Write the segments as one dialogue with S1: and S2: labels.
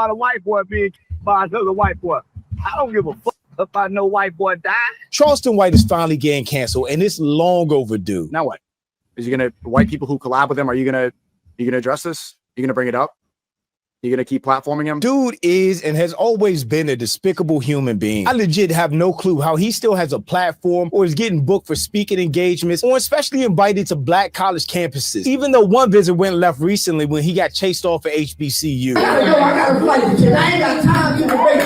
S1: about a white boy being killed by another white boy. I don't give a fuck about no white boy dying.
S2: Charleston White is finally getting canceled, and it's long overdue.
S3: Now what? Is he gonna white people who collab with him? Are you gonna address this? You gonna bring it up? You gonna keep platforming him?
S2: Dude is and has always been a despicable human being. I legit have no clue how he still has a platform or is getting booked for speaking engagements or especially invited to black college campuses. Even though one visit went left recently when he got chased off at HBCU.
S4: I gotta flight because I ain't got time to debate.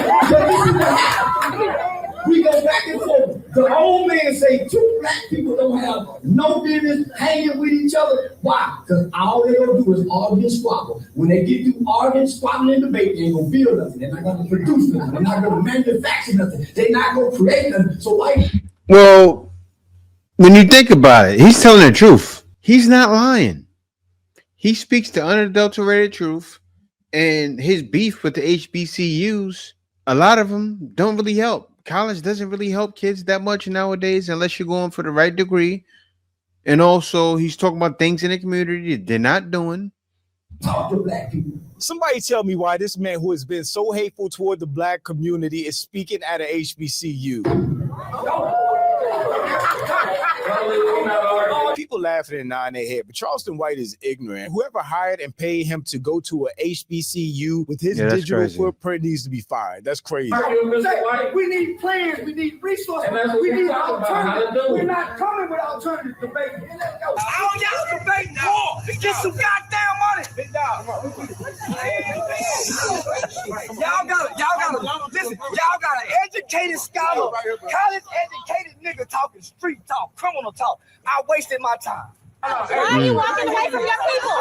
S4: We go back and forth. The old man say two black people don't have no business hanging with each other. Why? Because all they gonna do is argue and squabble. When they get through arguing, squabbling, and debate, they ain't gonna build nothing. They're not gonna produce nothing. They're not gonna manufacture nothing. They're not gonna create nothing. So like,
S5: well, when you think about it, he's telling the truth. He's not lying. He speaks the unadulterated truth, and his beef with the HBCUs, a lot of them don't really help. College doesn't really help kids that much nowadays unless you're going for the right degree. And also, he's talking about things in the community that they're not doing.
S4: Talk to black people.
S2: Somebody tell me why this man who has been so hateful toward the black community is speaking at a HBCU. People laughing and nodding their head, but Charleston White is ignorant. Whoever hired and paid him to go to a HBCU with his digital footprint needs to be fired. That's crazy.
S4: We need plans. We need resources. We need alternatives. We're not coming with alternative debate.
S1: All y'all debating for get some goddamn money. Y'all gotta listen. Y'all got an educated scholar, college educated nigga talking street talk, criminal talk. I wasted my time.
S6: Why are you walking away from your people?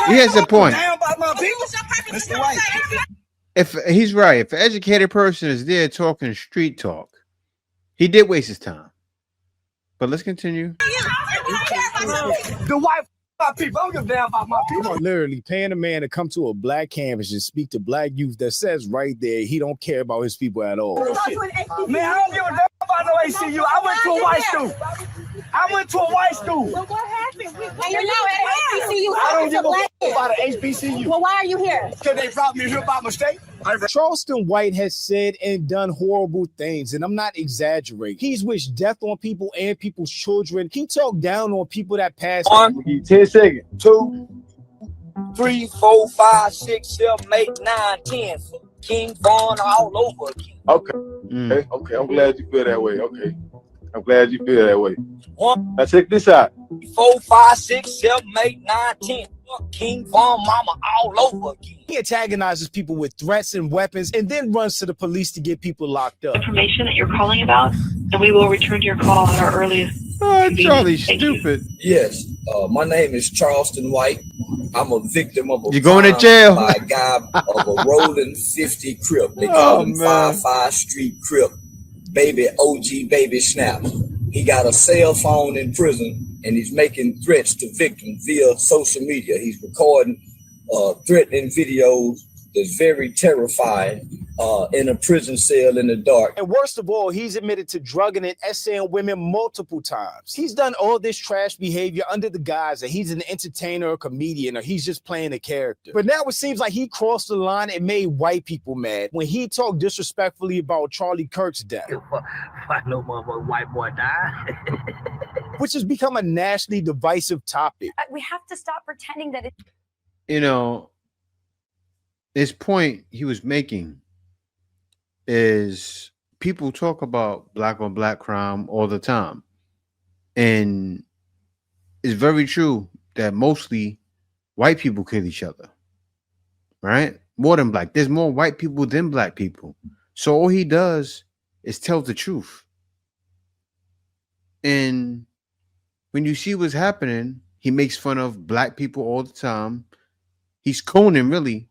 S5: He has a point.
S1: Down by my people. Mr. White.
S5: If he's right, if an educated person is there talking street talk, he did waste his time. But let's continue.
S1: The white people. I don't give a damn about my people.
S2: Literally paying a man to come to a black campus and speak to black youth that says right there he don't care about his people at all.
S1: Man, I don't give a damn about no ACU. I went to a white school.
S6: Well, what happened? You're now at HBCU.
S1: I don't give a damn about an HBCU.
S6: Well, why are you here?
S1: Because they brought me here by mistake.
S2: Charleston White has said and done horrible things, and I'm not exaggerating. He's wished death on people and people's children. He talked down on people that passed.
S1: 10 seconds. 2, 3, 4, 5, 6, 7, 8, 9, 10. King Vaughn all over again.
S7: Okay. Okay. I'm glad you feel that way. Okay. I'm glad you feel that way. Now check this out.
S1: 4, 5, 6, 7, 8, 9, 10. King Vaughn mama all over again.
S2: He antagonizes people with threats and weapons and then runs to the police to get people locked up.
S8: Information that you're calling about, and we will return to your call at our earliest.
S5: Charlie's stupid.
S9: Yes, my name is Charleston White. I'm a victim of a
S5: You're going to jail
S9: by a guy of a rolling 50 Crip. They call him 55 Street Crip. Baby OG Baby Snap. He got a cell phone in prison and he's making threats to victims via social media. He's recording threatening videos that's very terrifying in a prison cell in the dark.
S2: And worst of all, he's admitted to drugging and essaying women multiple times. He's done all this trash behavior under the guise that he's an entertainer or comedian or he's just playing a character. But now it seems like he crossed the line and made white people mad when he talked disrespectfully about Charlie Kirk's death.
S1: Why no motherfucking white boy died?
S2: Which has become a nationally divisive topic.
S6: We have to stop pretending that it's...
S5: You know, his point he was making is people talk about black on black crime all the time. And it's very true that mostly white people kill each other, right? More than black. There's more white people than black people. So all he does is tell the truth. And when you see what's happening, he makes fun of black people all the time. He's Conan, really.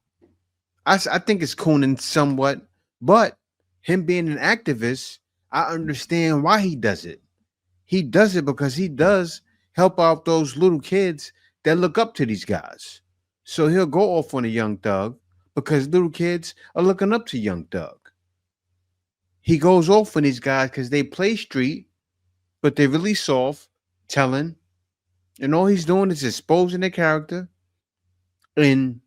S5: I think it's Conan somewhat, but him being an activist, I understand why he does it. He does it because he does help out those little kids that look up to these guys. So he'll go off on a Young Thug because little kids are looking up to Young Thug. He goes off on these guys because they play street, but they're really soft, telling, and all he's doing is exposing their character and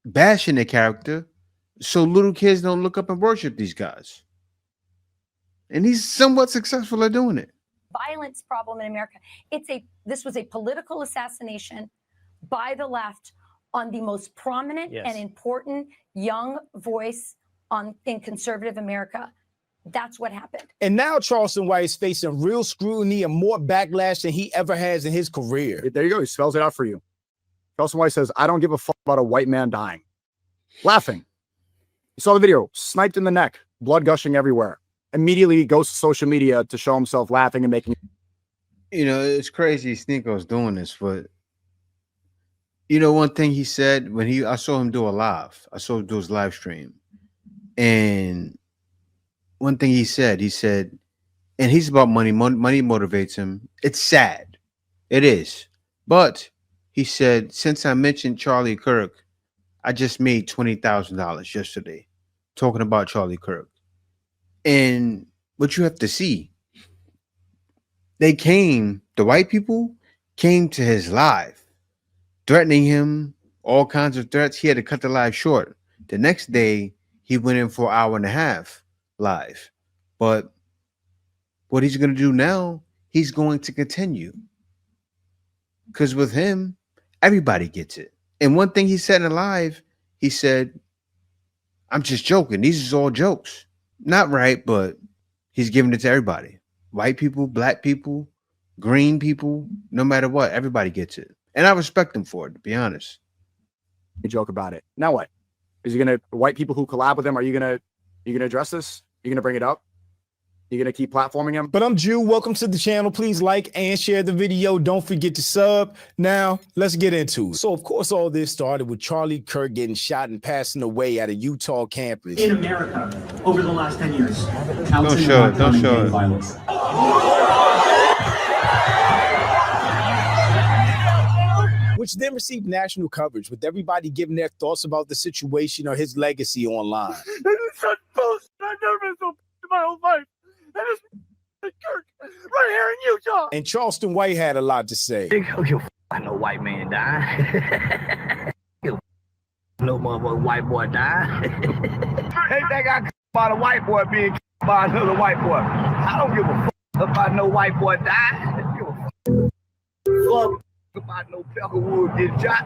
S5: bashing their character so little kids don't look up and worship these guys. And he's somewhat successful at doing it.
S6: Violence problem in America. This was a political assassination by the left on the most prominent and important young voice in conservative America. That's what happened.
S2: And now Charleston White is facing real scrutiny and more backlash than he ever has in his career.
S3: There you go. He spells it out for you. Charleston White says, I don't give a fuck about a white man dying. Laughing. You saw the video, sniped in the neck, blood gushing everywhere. Immediately goes to social media to show himself laughing and making.
S5: You know, it's crazy Sneako's doing this, but you know, one thing he said when I saw him do a live, I saw him do his live stream. And one thing he said, and he's about money. Money motivates him. It's sad. It is. But he said, since I mentioned Charlie Kirk, I just made $20,000 yesterday talking about Charlie Kirk. And what you have to see, the white people came to his live, threatening him, all kinds of threats. He had to cut the live short. The next day, he went in for an hour and a half live. But what he's going to do now, he's going to continue. Because with him, everybody gets it. And one thing he said in live, he said, I'm just joking. These are all jokes. Not right, but he's giving it to everybody. White people, black people, green people, no matter what, everybody gets it. And I respect him for it, to be honest.
S3: You joke about it. Now what? Is he gonna white people who collab with him? Are you gonna address this? Are you gonna bring it up? You're gonna keep platforming him?
S2: But I'm Jew. Welcome to the channel. Please like and share the video. Don't forget to sub. Now, let's get into it. So, of course, all this started with Charlie Kirk getting shot and passing away at a Utah campus.
S10: In America, over the last 10 years.
S5: Don't show it. Don't show it.
S10: Violence.
S2: Which then received national coverage, with everybody giving their thoughts about the situation or his legacy online.
S7: Such bullshit. I've never been so in my whole life. That is Kirk right here in Utah.
S2: And Charleston White had a lot to say.
S1: I know white man die. No motherfucking white boy die. They think I about a white boy being by another white boy. I don't give a fuck about no white boy die. I don't give a fuck about no Peckerwood getting shot.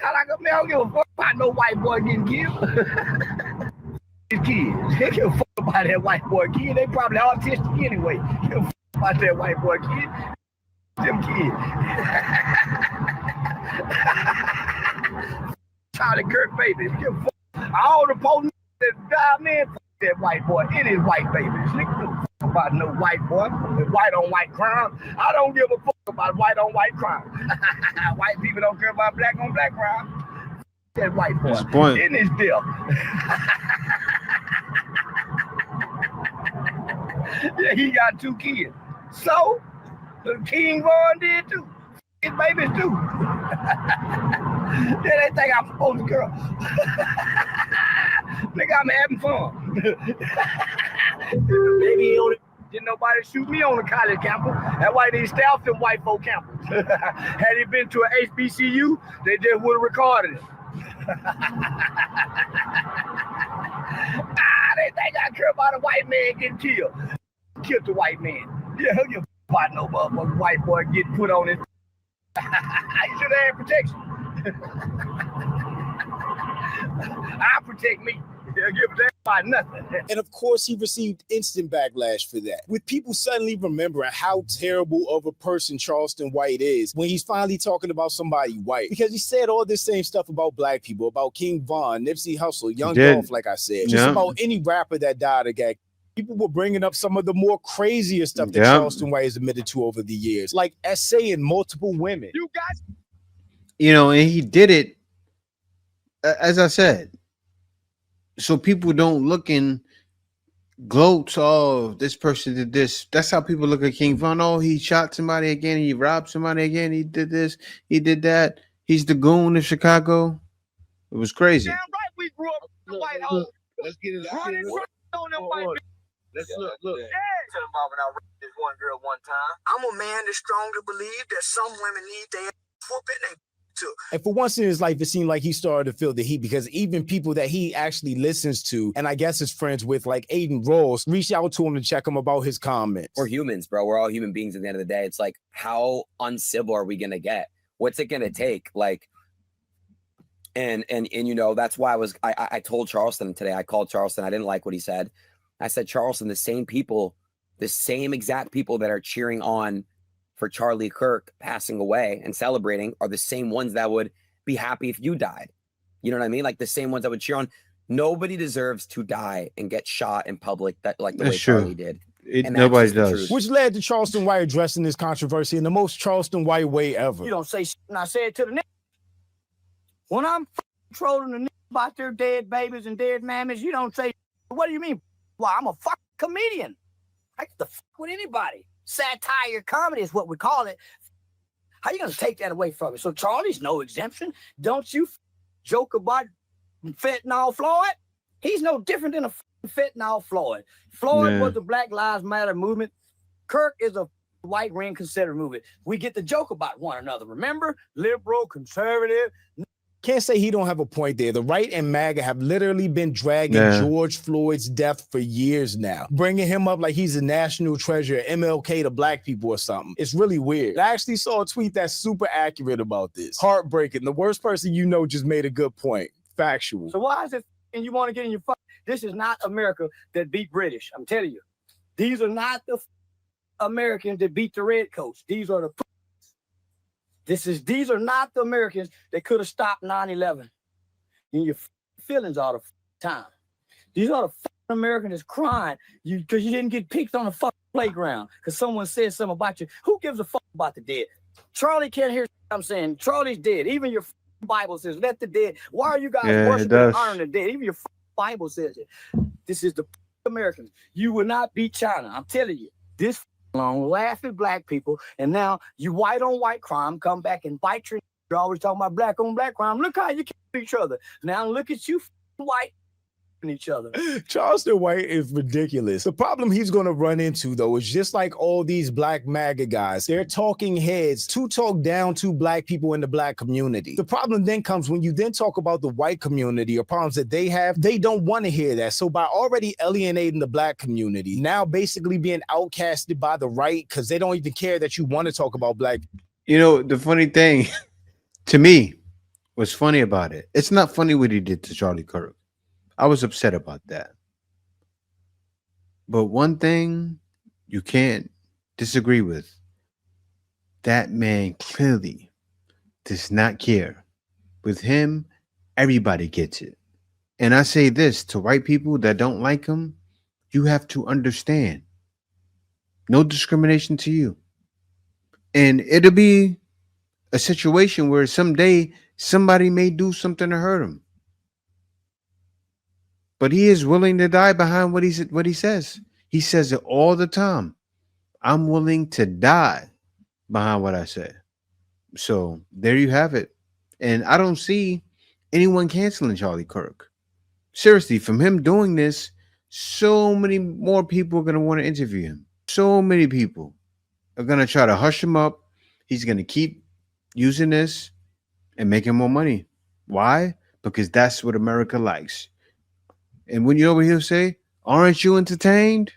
S1: I don't give a fuck about no white boy getting killed. His kids. They give a fuck about that white boy kid. They probably autistic anyway. Give a fuck about that white boy kid. Them kids. Charlie Kirk babies. Give a fuck. All the police that die, man, fuck that white boy. It is white babies. Nigga, don't fuck about no white boy. White on white crime. I don't give a fuck about white on white crime. White people don't care about black on black crime. That white boy in his deal. Yeah, he got 2 kids. So, the King Vaughn did too. His babies too. Yeah, they think I'm supposed to girl. Nigga, I'm having fun. Maybe didn't nobody shoot me on a college campus. That's why they staffed them white folk campus. Had he been to an HBCU, they just would have recorded it. They think I care about a white man getting killed. Killed the white man. Yeah, who you about no motherfucking white boy getting put on his. I should have had protection. I protect me. They'll give a damn about nothing.
S2: And of course, he received instant backlash for that, with people suddenly remembering how terrible of a person Charleston White is when he's finally talking about somebody white. Because he said all this same stuff about black people, about King Von, Nipsey Hussle, Young Dolph, like I said, just about any rapper that died or got. People were bringing up some of the more crazier stuff that Charleston White has admitted to over the years, like essaying multiple women.
S5: You guys, you know, and he did it, as I said, so people don't look and gloat, oh, this person did this. That's how people look at King Von. Oh, he shot somebody again, he robbed somebody again, he did this, he did that. He's the goon in Chicago. It was crazy.
S1: Damn right, we grew up in the white hole.
S7: Let's get it.
S1: Let's look. Tell him about when I raped this one girl one time. I'm a man that strongly believe that some women need their whooping and
S4: took.
S2: And for once in his life, it seemed like he started to feel the heat because even people that he actually listens to, and I guess is friends with, like Aiden Rose, reached out to him to check him about his comments.
S11: We're humans, bro. We're all human beings at the end of the day. It's like, how uncivil are we going to get? What's it going to take? Like, and you know, that's why I told Charleston today, I called Charleston. I didn't like what he said. I said, Charleston, the same exact people that are cheering on for Charlie Kirk passing away and celebrating are the same ones that would be happy if you died. You know what I mean? Like the same ones that would cheer on. Nobody deserves to die and get shot in public like the way Charlie did.
S5: Nobody does.
S2: Which led to Charleston White addressing this controversy in the most Charleston White way ever.
S1: You don't say shit, and I say it to the niggas. When I'm trolling the niggas about their dead babies and dead mammies, you don't say, what do you mean? Well, I'm a fucking comedian. I get the fuck with anybody. Satire comedy is what we call it. How you gonna take that away from me? So Charlie's no exemption. Don't you joke about fentanyl Floyd? He's no different than a fentanyl Floyd. Floyd was the Black Lives Matter movement. Kirk is a white ring conservative movement. We get the joke about one another. Remember? Liberal, conservative.
S2: Can't say he don't have a point there. The right and MAGA have literally been dragging George Floyd's death for years now, bringing him up like he's a national treasure, MLK to black people or something. It's really weird. I actually saw a tweet that's super accurate about this. Heartbreaking. The worst person you know just made a good point. Factual.
S1: So why is it and you want to get in your fuck? This is not America that beat British. I'm telling you. These are not the Americans that beat the Redcoats. These are the these are not the Americans that could have stopped 9/11 in your feelings all the time. These are the Americans that's crying because you didn't get picked on the fucking playground because someone said something about you. Who gives a fuck about the dead? Charlie can't hear what I'm saying. Charlie's dead. Even your Bible says, let the dead. Why are you guys worshiping and honoring the dead? Even your Bible says it. This is the Americans. You will not beat China. I'm telling you. This long laugh at black people, and now you white on white crime come back and bite your. You're always talking about black on black crime. Look how you kill each other. Now look at you white each other.
S2: Charleston White is ridiculous. The problem he's going to run into, though, is just like all these black MAGA guys. They're talking heads to talk down to black people in the black community. The problem then comes when you then talk about the white community or problems that they have. They don't want to hear that. So by already alienating the black community, now basically being outcasted by the right because they don't even care that you want to talk about black.
S5: You know, the funny thing to me was funny about it. It's not funny what he did to Charlie Kirk. I was upset about that. But one thing you can't disagree with, that man clearly does not care. With him, everybody gets it. And I say this to white people that don't like him, you have to understand. No discrimination to you. And it'll be a situation where someday somebody may do something to hurt him. But he is willing to die behind what he says. He says it all the time. I'm willing to die behind what I say. So there you have it. And I don't see anyone canceling Charlie Kirk. Seriously, from him doing this, so many more people are going to want to interview him. So many people are going to try to hush him up. He's going to keep using this and making more money. Why? Because that's what America likes. And when you over here say, aren't you entertained?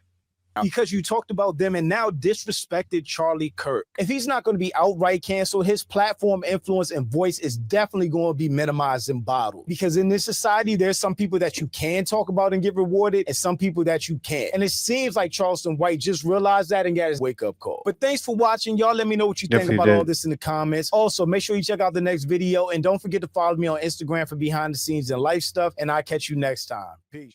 S2: Because you talked about them and now disrespected Charlie Kirk. If he's not going to be outright canceled, his platform, influence, and voice is definitely going to be minimized and bottled. Because in this society, there's some people that you can talk about and get rewarded, and some people that you can't. And it seems like Charleston White just realized that and got his wake-up call. But thanks for watching. Y'all let me know what you think about all this in the comments. Also, make sure you check out the next video, and don't forget to follow me on Instagram for behind the scenes and life stuff, and I'll catch you next time. Peace.